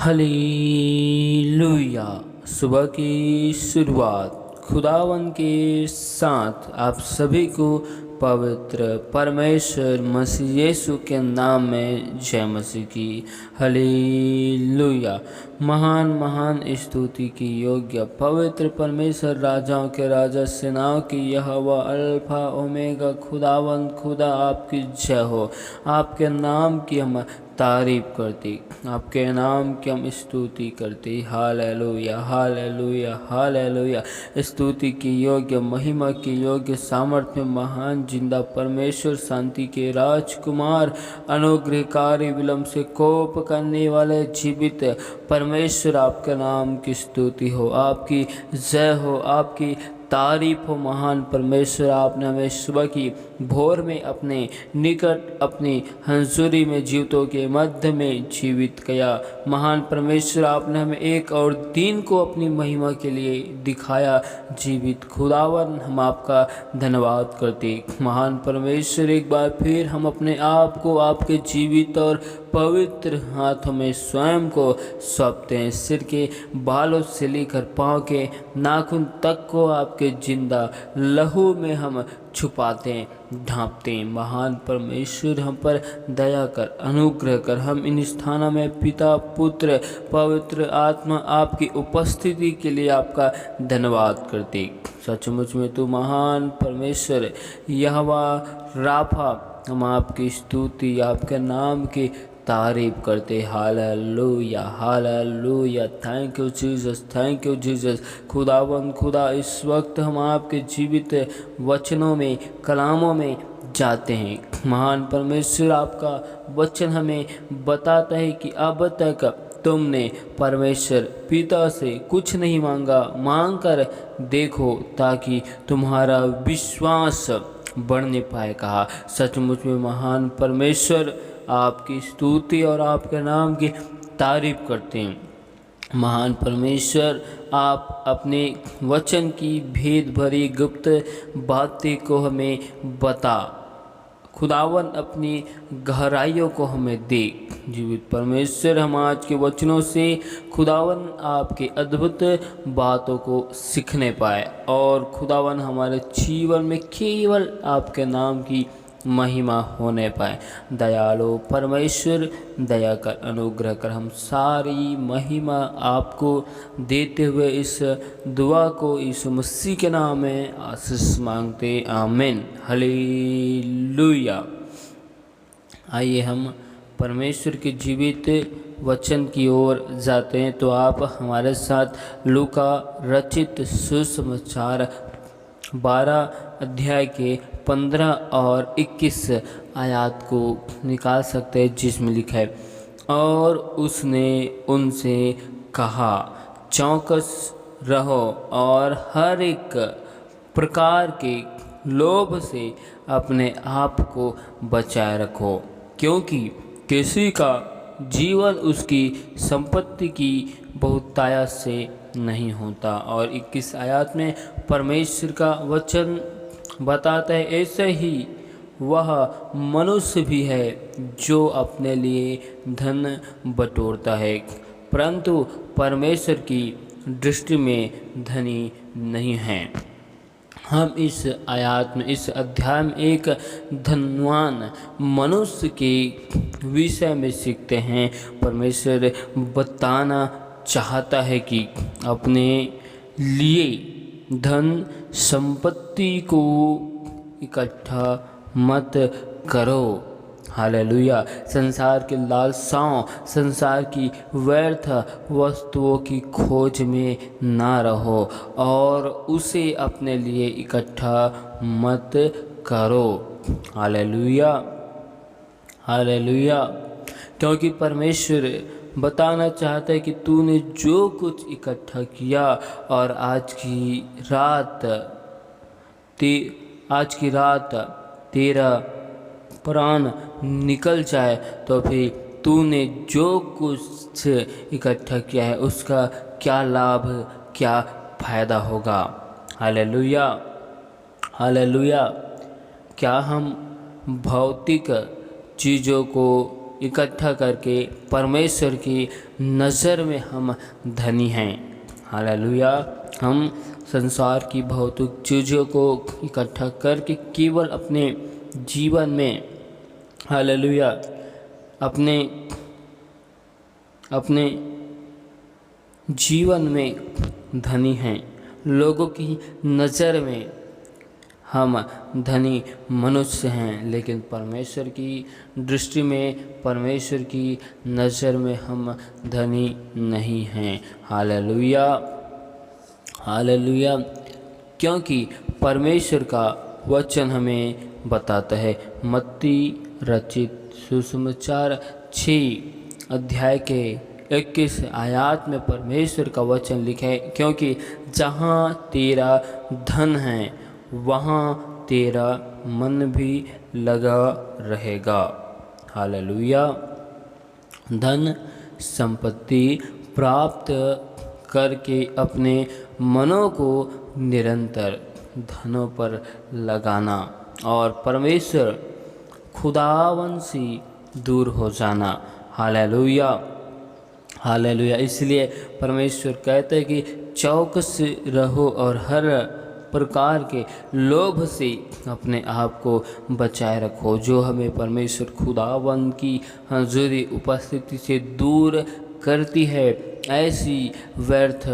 Hallelujah. सुबह की शुरुआत खुदावन के साथ आप सभी को पवित्र परमेश्वर मसीह यीशु के नाम में जय मसीह की। हालेलुया। महान महान स्तुति की योग्य पवित्र परमेश्वर, राजाओं के राजा, सेनाओं की यहोवा, अल्फा ओमेगा, खुदावन खुदा आपकी जय हो। आपके नाम की हम तारीफ करती, आपके नाम की हम स्तुति करती। Hallelujah hallelujah hallelujah. स्तुति की योग्य, महिमा की योग्य, सामर्थ्य महान जिंदा परमेश्वर, शांति के राजकुमार, अनुग्रहकारी, विलंब से कोप करने वाले जीवित परमेश्वर, आपके नाम की स्तुति हो, आपकी जय हो, आपकी तारीफ हो। महान परमेश्वर, आपने हमें सुबह की भोर में अपने निकट अपनी हंसुरी में जीवितों के मध्य में जीवित किया। महान परमेश्वर, आपने हमें एक और दिन को अपनी महिमा के लिए दिखाया जीवित। खुदावन, हम आपका धन्यवाद करते। महान परमेश्वर, एक बार फिर हम अपने आप को आपके जीवित और पवित्र हाथों में स्वयं को सौंपते हैं। सिर के बालों से लेकर पाँव के नाखून तक को आपके जिंदा लहू में हम छुपाते हैं, ढांपते हैं। महान परमेश्वर, हम पर दया कर, अनुग्रह कर। हम इन स्थानों में पिता, पुत्र, पवित्र आत्मा आपकी उपस्थिति के लिए आपका धन्यवाद करते। सचमुच में तू महान परमेश्वर यहोवा राफा, हम आपकी स्तुति, आपके नाम की तारीफ करते। Hallelujah hallelujah. Thank you Jesus, thank you Jesus. खुदावन खुदा, इस वक्त हम आपके जीवित वचनों में, कलामों में जाते हैं। महान परमेश्वर, आपका वचन हमें बताता है कि अब तक तुमने परमेश्वर पिता से कुछ नहीं मांगा, मांग कर देखो ताकि तुम्हारा विश्वास बढ़ने पाए। कहा सचमुच में महान परमेश्वर, आपकी स्तुति और आपके नाम की तारीफ करते हैं। महान परमेश्वर, आप अपने वचन की भेद भरी गुप्त बातें को हमें बता। खुदावन, अपनी गहराइयों को हमें दे। जीवित परमेश्वर, हम आज के वचनों से खुदावन आपके अद्भुत बातों को सीखने पाए और खुदावन हमारे जीवन में केवल आपके नाम की महिमा होने पाए। दयालु परमेश्वर, दया कर, अनुग्रह कर। हम सारी महिमा आपको देते हुए इस दुआ को यीशु मसीह के नाम में आशीष मांगते, आमीन। हालेलुया। आइए हम परमेश्वर के जीवित वचन की ओर जाते हैं। तो आप हमारे साथ लूका रचित सुसमाचार 12 अध्याय के 15 और 21 आयत को निकाल सकते हैं, जिसमें लिखा है, और उसने उनसे कहा, चौकस रहो और हर एक प्रकार के लोभ से अपने आप को बचाए रखो, क्योंकि किसी का जीवन उसकी संपत्ति की बहुतायत से नहीं होता। और 21 आयत में परमेश्वर का वचन बताता है, ऐसे ही वह मनुष्य भी है जो अपने लिए धन बटोरता है, परंतु परमेश्वर की दृष्टि में धनी नहीं है। हम इस आयत में, इस अध्याय में एक धनवान मनुष्य के विषय में सीखते हैं। परमेश्वर बताना चाहता है कि अपने लिए धन संपत्ति को इकट्ठा मत करो। हालेलुया। संसार के लालसाओं, संसार की व्यर्थ वस्तुओं की खोज में ना रहो और उसे अपने लिए इकट्ठा मत करो। Hallelujah hallelujah. क्योंकि परमेश्वर बताना चाहता है कि तूने जो कुछ इकट्ठा किया और आज की रात तेरा प्राण निकल जाए तो फिर तूने जो कुछ इकट्ठा किया है उसका क्या लाभ, क्या फायदा होगा। Hallelujah hallelujah. क्या हम भौतिक चीज़ों को इकट्ठा करके परमेश्वर की नज़र में हम धनी हैं। हालेलुया। हम संसार की भौतिक चीज़ों को इकट्ठा करके केवल अपने जीवन में, हालेलुया, अपने अपने जीवन में धनी हैं। लोगों की नज़र में हम धनी मनुष्य हैं, लेकिन परमेश्वर की दृष्टि में, परमेश्वर की नज़र में हम धनी नहीं हैं। Hallelujah, hallelujah. क्योंकि परमेश्वर का वचन हमें बताता है, मत्ती रचित सुसमाचार 6 अध्याय के 21 आयत में परमेश्वर का वचन लिखा है, क्योंकि जहाँ तेरा धन है वहाँ तेरा मन भी लगा रहेगा। हालेलुया। धन संपत्ति प्राप्त करके अपने मनों को निरंतर धनों पर लगाना और परमेश्वर खुदावन से दूर हो जाना। Hallelujah, hallelujah. इसलिए परमेश्वर कहते हैं कि चौकस रहो और हर प्रकार के लोभ से अपने आप को बचाए रखो, जो हमें परमेश्वर खुदावन की हज़ूरी उपस्थिति से दूर करती है। ऐसी व्यर्थ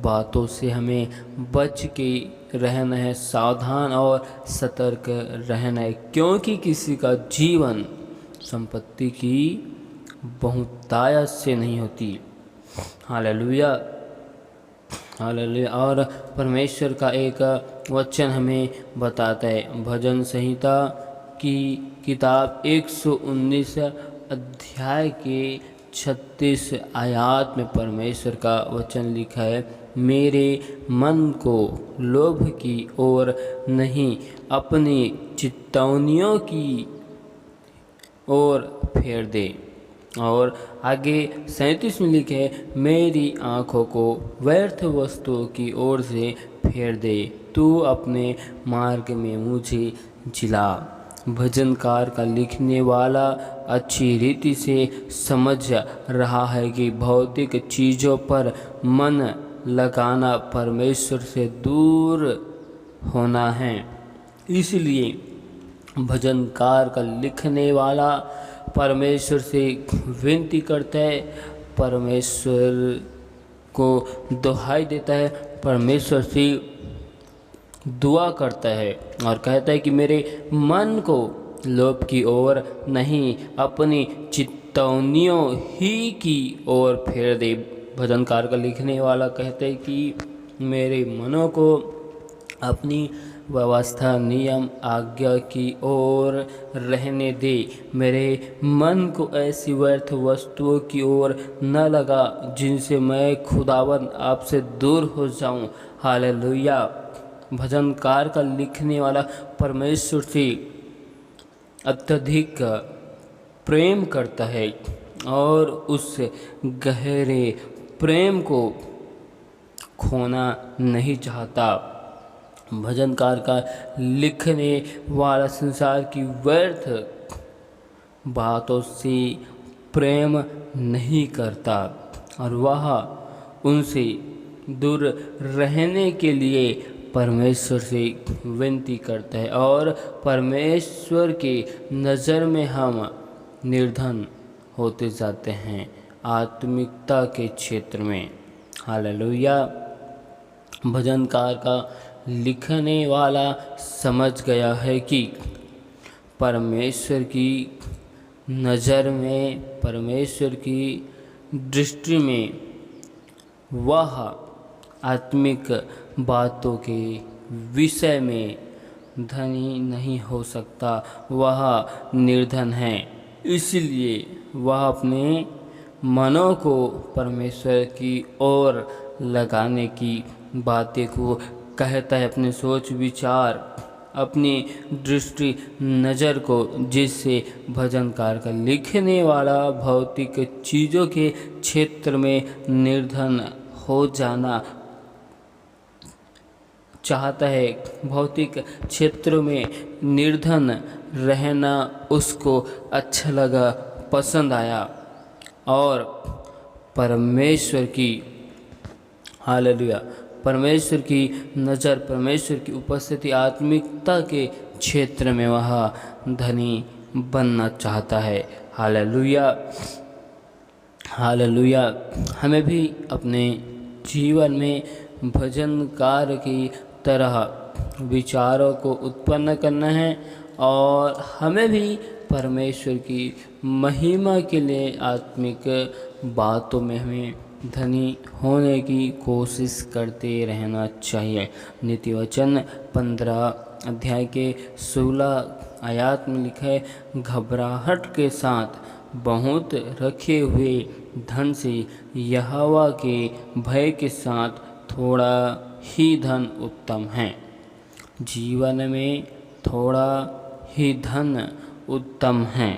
बातों से हमें बच के रहना है, सावधान और सतर्क रहना है, क्योंकि किसी का जीवन संपत्ति की बहुतायत से नहीं होती। Hallelujah, hallelujah. और परमेश्वर का एक वचन हमें बताता है, भजन संहिता की किताब 119 अध्याय के 36 आयत में परमेश्वर का वचन लिखा है, मेरे मन को लोभ की ओर नहीं, अपनी चितौनियों की ओर फेर दे। और आगे 37 में लिखे, मेरी आँखों को व्यर्थ वस्तुओं की ओर से फेर दे, तू अपने मार्ग में मुझे जिला। भजनकार का लिखने वाला अच्छी रीति से समझ रहा है कि भौतिक चीज़ों पर मन लगाना परमेश्वर से दूर होना है। इसलिए भजनकार का लिखने वाला परमेश्वर से विनती करता है, परमेश्वर को दुहाई देता है, परमेश्वर से दुआ करता है और कहता है कि मेरे मन को लोभ की ओर नहीं, अपनी चितौनियों ही की ओर फेर दे। भजनकार का लिखने वाला कहता है कि मेरे मनों को अपनी व्यवस्था, नियम, आज्ञा की ओर रहने दे। मेरे मन को ऐसी व्यर्थ वस्तुओं की ओर न लगा जिनसे मैं खुदावन आपसे दूर हो जाऊं। हालेलुया। भजनकार का लिखने वाला परमेश्वर से अत्यधिक प्रेम करता है और उस गहरे प्रेम को खोना नहीं चाहता। भजनकार का लिखने वाला संसार की व्यर्थ बातों से प्रेम नहीं करता और वह उनसे दूर रहने के लिए परमेश्वर से विनती करता है, और परमेश्वर की नज़र में हम निर्धन होते जाते हैं आत्मिकता के क्षेत्र में। हालेलुया। भजनकार का लिखने वाला समझ गया है कि परमेश्वर की नज़र में, परमेश्वर की दृष्टि में वह आत्मिक बातों के विषय में धनी नहीं हो सकता, वह निर्धन है। इसलिए वह अपने मनों को परमेश्वर की ओर लगाने की बातें को कहता है, अपने सोच विचार, अपनी दृष्टि नज़र को, जिससे भजनकार का लिखने वाला भौतिक चीज़ों के क्षेत्र में निर्धन हो जाना चाहता है। भौतिक क्षेत्र में निर्धन रहना उसको अच्छा लगा, पसंद आया और परमेश्वर की हालेलुया परमेश्वर की नज़र, परमेश्वर की उपस्थिति, आत्मिकता के क्षेत्र में वह धनी बनना चाहता है। Hallelujah hallelujah. हमें भी अपने जीवन में भजनकार की तरह विचारों को उत्पन्न करना है और हमें भी परमेश्वर की महिमा के लिए आत्मिक बातों में हमें धनी होने की कोशिश करते रहना चाहिए। नीति वचन 15 अध्याय के 16 आयत में लिखा है, घबराहट के साथ बहुत रखे हुए धन से यहोवा के भय के साथ थोड़ा ही धन उत्तम है। जीवन में थोड़ा ही धन उत्तम है।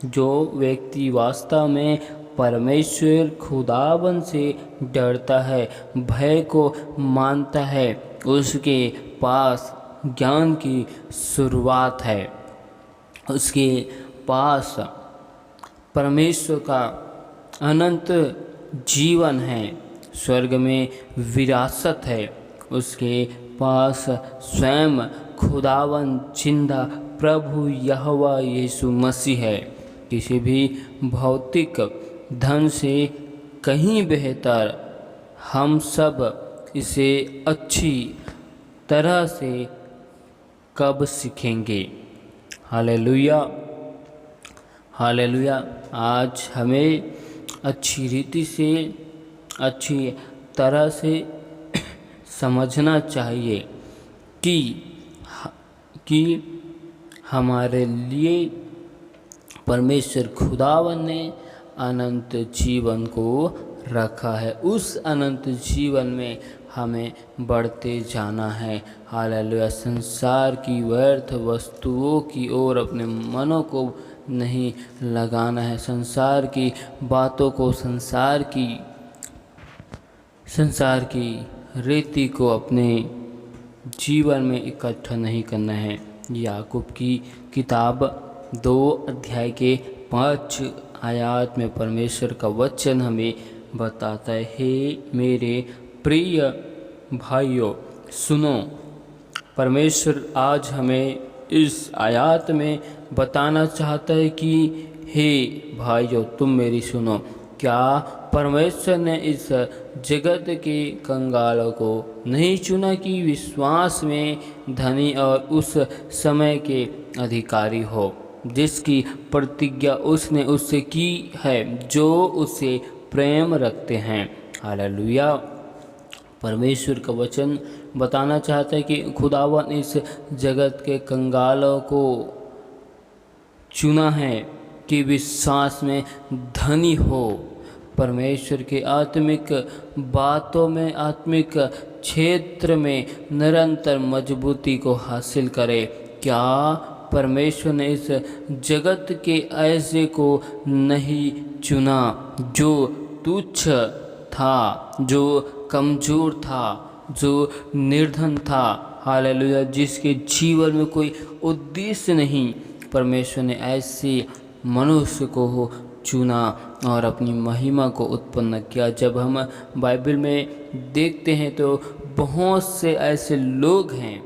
जो व्यक्ति वास्तव में परमेश्वर खुदावन से डरता है, भय को मानता है, उसके पास ज्ञान की शुरुआत है, उसके पास परमेश्वर का अनंत जीवन है, स्वर्ग में विरासत है, उसके पास स्वयं खुदावन जिंदा प्रभु यहोवा यीशु मसीह है। किसी भी भौतिक धन से कहीं बेहतर हम सब इसे अच्छी तरह से कब सीखेंगे। Hallelujah hallelujah. आज हमें अच्छी रीति से, अच्छी तरह से समझना चाहिए कि हमारे लिए परमेश्वर खुदावन ने अनंत जीवन को रखा है। उस अनंत जीवन में हमें बढ़ते जाना है। हालेलुया। संसार की व्यर्थ वस्तुओं की ओर अपने मनों को नहीं लगाना है। संसार की बातों को, संसार की रीति को अपने जीवन में इकट्ठा नहीं करना है। याकूब की किताब 2 अध्याय के 5 आयत में परमेश्वर का वचन हमें बताता है, हे मेरे प्रिय भाइयों सुनो। परमेश्वर आज हमें इस आयत में बताना चाहता है कि हे भाइयों तुम मेरी सुनो। क्या परमेश्वर ने इस जगत के कंगालों को नहीं चुना कि विश्वास में धनी और उस समय के अधिकारी हो, जिसकी प्रतिज्ञा उसने उससे की है जो उससे प्रेम रखते हैं। हालेलुया। परमेश्वर का वचन बताना चाहता है कि खुदावन इस जगत के कंगालों को चुना है कि विश्वास में धनी हो, परमेश्वर के आत्मिक बातों में, आत्मिक क्षेत्र में निरंतर मजबूती को हासिल करे। क्या परमेश्वर ने इस जगत के ऐसे को नहीं चुना जो तुच्छ था, जो कमज़ोर था, जो निर्धन था। हालेलुया। जिसके जीवन में कोई उद्देश्य नहीं, परमेश्वर ने ऐसे मनुष्य को चुना और अपनी महिमा को उत्पन्न किया। जब हम बाइबल में देखते हैं तो बहुत से ऐसे लोग हैं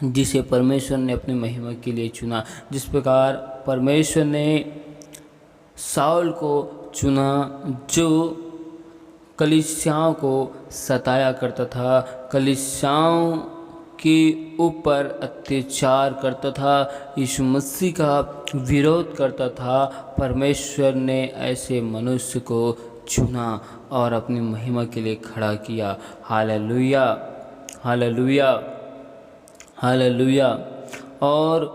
जिसे परमेश्वर ने अपनी महिमा के लिए चुना। जिस प्रकार परमेश्वर ने शाऊल को चुना, जो कलीसियाओं को सताया करता था, कलीसियाओं के ऊपर अत्याचार करता था, यीशु मसीह का विरोध करता था। परमेश्वर ने ऐसे मनुष्य को चुना और अपनी महिमा के लिए खड़ा किया। Hallelujah hallelujah hallelujah. और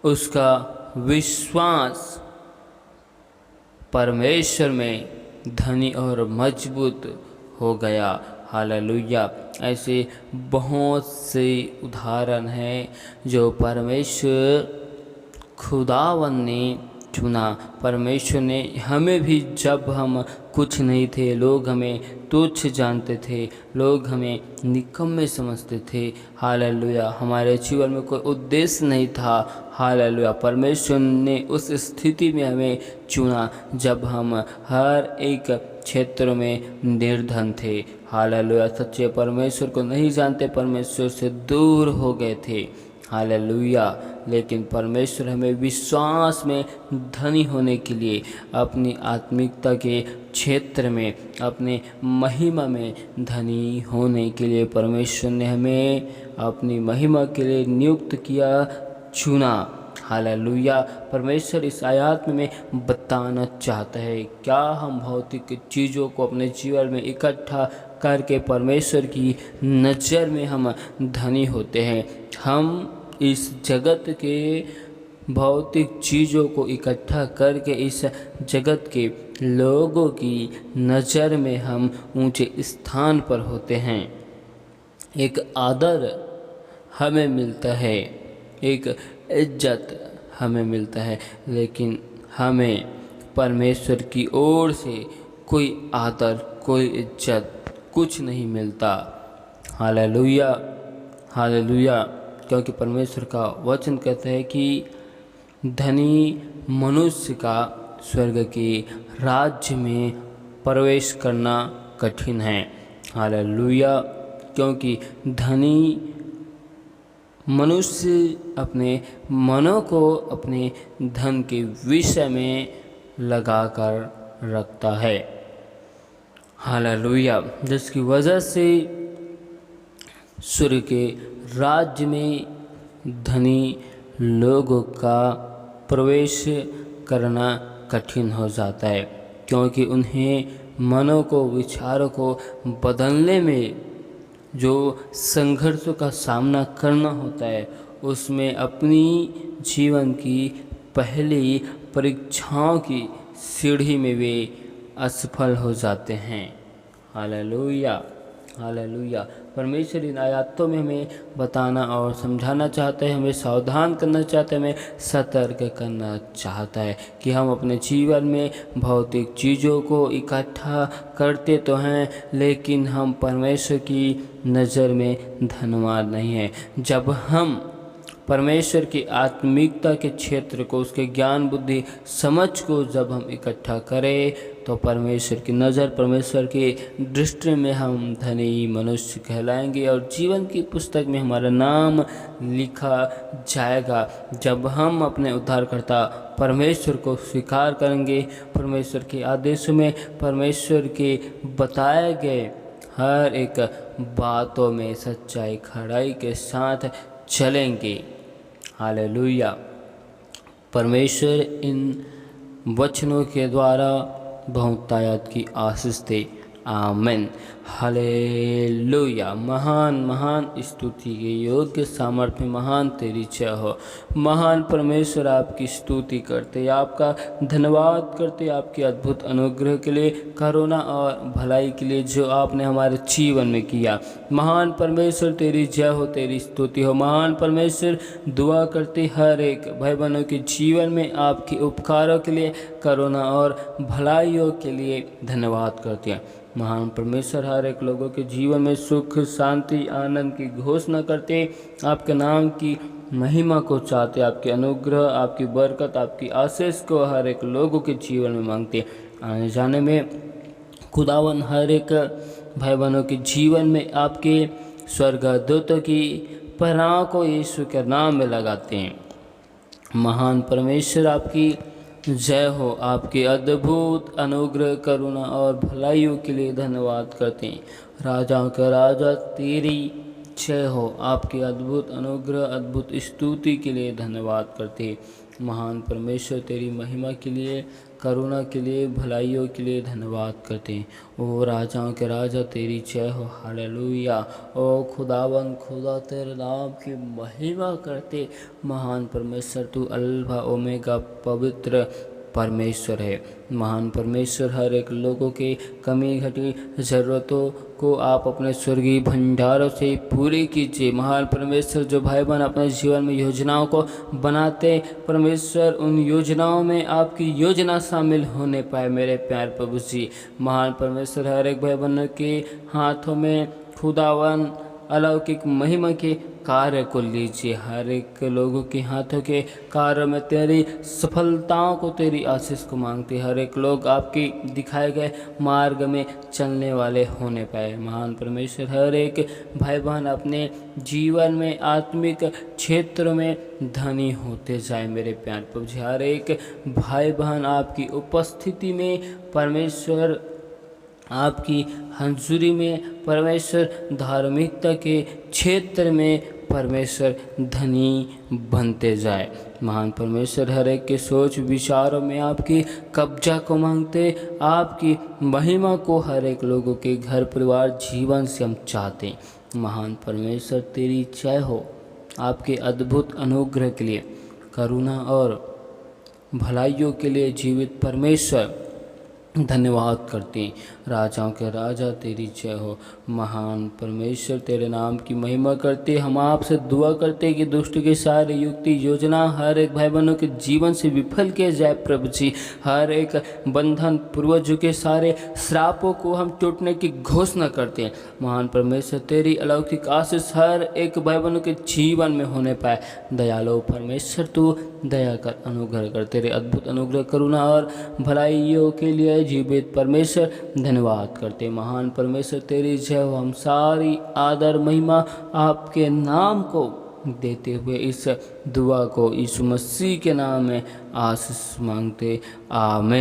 उसका विश्वास परमेश्वर में धनी और मजबूत हो गया। हालेलुया। ऐसे बहुत से उदाहरण हैं जो परमेश्वर खुदावन ने चुना। परमेश्वर ने हमें भी, जब हम कुछ नहीं थे, लोग हमें तुच्छ जानते थे, लोग हमें निकम्मे समझते थे, हालेलुया, हमारे जीवन में कोई उद्देश्य नहीं था, हालेलुया, परमेश्वर ने उस स्थिति में हमें चुना जब हम हर एक क्षेत्र में निर्धन थे, हालेलुया, सच्चे परमेश्वर को नहीं जानते, परमेश्वर से दूर हो गए थे, हालेलुया। लेकिन परमेश्वर हमें विश्वास में धनी होने के लिए, अपनी आत्मिकता के क्षेत्र में, अपने महिमा में धनी होने के लिए परमेश्वर ने हमें अपनी महिमा के लिए नियुक्त किया, चुना, हालेलुया। परमेश्वर इस आयत में बताना चाहता है, क्या हम भौतिक चीज़ों को अपने जीवन में इकट्ठा करके परमेश्वर की नज़र में हम धनी होते हैं। हम इस जगत के भौतिक चीज़ों को इकट्ठा करके इस जगत के लोगों की नज़र में हम ऊंचे स्थान पर होते हैं, एक आदर हमें मिलता है, एक इज्जत हमें मिलता है, लेकिन हमें परमेश्वर की ओर से कोई आदर, कोई इज्जत, कुछ नहीं मिलता, हालेलुया, हालेलुया। क्योंकि परमेश्वर का वचन कहता है कि धनी मनुष्य का स्वर्ग के राज्य में प्रवेश करना कठिन है, हालेलुया। क्योंकि धनी मनुष्य अपने मनों को अपने धन के विषय में लगाकर रखता है, हालेलुया, जिसकी वजह से स्वर्ग के राज्य में धनी लोगों का प्रवेश करना कठिन हो जाता है, क्योंकि उन्हें मनों को, विचारों को बदलने में जो संघर्षों का सामना करना होता है, उसमें अपनी जीवन की पहली परीक्षाओं की सीढ़ी में वे असफल हो जाते हैं, हालेलुया, हालेलुया। परमेश्वर इन आयतों में हमें बताना और समझाना चाहता है, हमें सावधान करना चाहता है, हमें सतर्क करना चाहता है कि हम अपने जीवन में भौतिक चीज़ों को इकट्ठा करते तो हैं, लेकिन हम परमेश्वर की नज़र में धनवान नहीं हैं। जब हम परमेश्वर की आत्मिकता के क्षेत्र को, उसके ज्ञान, बुद्धि, समझ को जब हम इकट्ठा करें तो परमेश्वर की नज़र, परमेश्वर की दृष्टि में हम धनी मनुष्य कहलाएंगे और जीवन की पुस्तक में हमारा नाम लिखा जाएगा। जब हम अपने उद्धारकर्ता परमेश्वर को स्वीकार करेंगे, परमेश्वर के आदेशों में, परमेश्वर के बताए गए हर एक बातों में सच्चाई, खराई के साथ चलेंगे, हालेलुया। परमेश्वर इन वचनों के द्वारा बहुतायत की आशीष दे, आमीन, हालेलुया। महान महान स्तुति के योग्य, सामर्थ्य महान तेरी जय हो। महान परमेश्वर, आपकी स्तुति करते, आपका धन्यवाद करते, आपके अद्भुत अनुग्रह के लिए, करुणा और भलाई के लिए जो आपने हमारे जीवन में किया। महान परमेश्वर, तेरी जय हो, तेरी स्तुति हो। महान परमेश्वर, दुआ करते हर एक भाई बहनों के जीवन में आपके उपकारों के लिए, करुणा और भलाइयों के लिए धन्यवाद करते हैं। महान परमेश्वर, हर एक लोगों के जीवन में सुख, शांति, आनंद की घोषणा करते, आपके नाम की महिमा को चाहते, आपके अनुग्रह, आपकी बरकत, आपकी आशीष को हर एक लोगों के जीवन में मांगते। आने जाने में खुदावन हर एक भाई बहनों के जीवन में आपके स्वर्गदूतों की पहराव को यीशु के नाम में लगाते हैं। महान परमेश्वर, आपकी जय हो। आपके अद्भुत अनुग्रह, करुणा और भलाइयों के लिए धन्यवाद करते हैं। राजाओं का राजा, तेरी जय हो। आपके अद्भुत अनुग्रह, अद्भुत स्तुति के लिए धन्यवाद करते हैं। महान परमेश्वर, तेरी महिमा के लिए, करुणा के लिए, भलाइयों के लिए धन्यवाद करते हैं। ओ राजाओं के राजा, तेरी जय हो, हालेलुया। ओ खुदावन खुदा, तेरे नाम की महिमा करते। महान परमेश्वर, तू अल्फा ओमेगा, पवित्र परमेश्वर है। महान परमेश्वर हर एक लोगों के कमी घटी ज़रूरतों को आप अपने स्वर्गीय भंडारों से पूरी कीजिए। महान परमेश्वर जो भाई बहन अपने जीवन में योजनाओं को बनाते, परमेश्वर उन योजनाओं में आपकी योजना शामिल होने पाए मेरे प्यार प्रभु जी। महान परमेश्वर हर एक भाई बहन के हाथों में खुदावन अलौकिक महिमा के कार्य को लीजिए। हर एक लोगों के हाथों के कार्य में तेरी सफलताओं को, तेरी आशीष को मांगते। हर एक लोग आपके दिखाए गए मार्ग में चलने वाले होने पाए। महान परमेश्वर हर एक भाई बहन अपने जीवन में आत्मिक क्षेत्र में धनी होते जाए मेरे प्यार प्रभु जी। हर एक भाई बहन आपकी उपस्थिति में परमेश्वर, आपकी हंजुरी में परमेश्वर, धार्मिकता के क्षेत्र में परमेश्वर धनी बनते जाए। महान परमेश्वर हर एक के सोच विचारों में आपकी कब्जा को मांगते, आपकी महिमा को हर एक लोगों के घर परिवार जीवन से हम चाहते। महान परमेश्वर तेरी जय हो। आपके अद्भुत अनुग्रह के लिए, करुणा और भलाइयों के लिए जीवित परमेश्वर धन्यवाद करते हैं। राजाओं के राजा तेरी जय हो। महान परमेश्वर तेरे नाम की महिमा करते, हम आपसे दुआ करते कि दुष्ट के सारे युक्ति योजना हर एक भाई बहनों के जीवन से विफल किए जाए प्रभु जी। हर एक बंधन, पूर्वजों के सारे श्रापों को हम टूटने की घोषणा करते हैं। महान परमेश्वर तेरी अलौकिक आशीष हर एक भाई बहनों के जीवन में होने पाए। दयालु परमेश्वर तू दया कर, अनुग्रह कर। तेरे अद्भुत अनुग्रह, करुणा और भलाइयों के लिए जीवित परमेश्वर धन्यवाद करते। महान परमेश्वर तेरी जय हो। हम सारी आदर महिमा आपके नाम को देते हुए इस दुआ को यीशु मसीह के नाम में आशीष मांगते, आमीन।